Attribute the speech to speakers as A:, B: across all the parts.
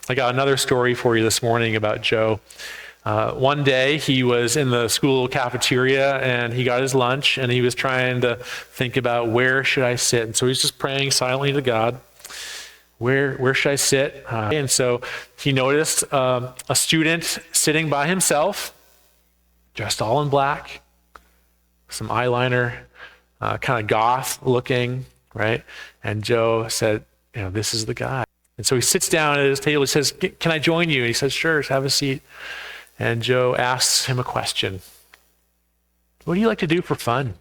A: I got another story for you this morning about Joe. One day he was in the school cafeteria and he got his lunch and he was trying to think about where should I sit. And so he's just praying silently to God. Where should I sit? And so he noticed a student sitting by himself, dressed all in black, some eyeliner, kind of goth looking, right? And Joe said, this is the guy. And so he sits down at his table. He says, can I join you? And he says, sure, have a seat. And Joe asks him a question. What do you like to do for fun?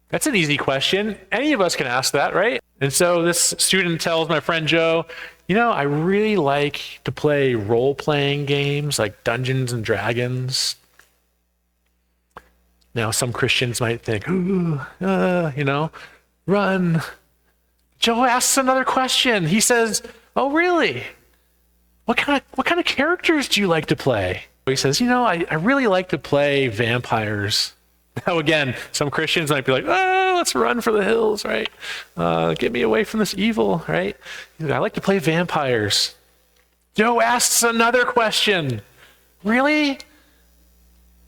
A: That's an easy question. Any of us can ask that, right? And so this student tells my friend Joe, I really like to play role-playing games like Dungeons and Dragons. Now, some Christians might think, run. Joe asks another question. He says, oh, really? What kind of characters do you like to play? He says, I really like to play vampires. Now, again, some Christians might be like, let's run for the hills, right? Get me away from this evil, right? I like to play vampires. Joe asks another question. Really?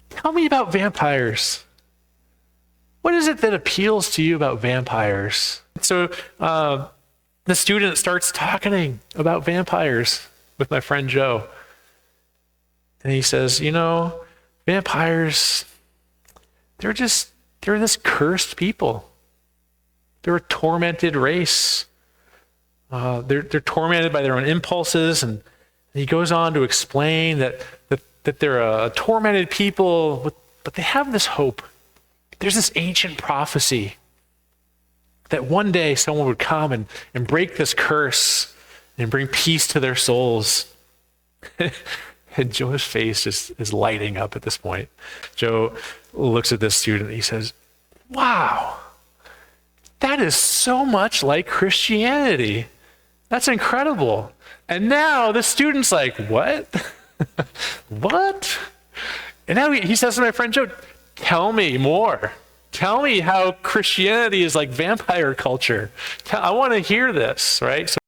A: Tell me about vampires. What is it that appeals to you about vampires? So the student starts talking about vampires with my friend Joe. And he says, vampires, they're this cursed people. They're a tormented race. They're tormented by their own impulses. And he goes on to explain that they're a tormented people, but they have this hope. There's this ancient prophecy that one day someone would come and break this curse and bring peace to their souls. And Joe's face just is lighting up at this point. Joe looks at this student and he says, wow, that is so much like Christianity. That's incredible. And now the student's like, what? What? And now he says to my friend Joe, tell me more. Tell me how Christianity is like vampire culture. I want to hear this, right? So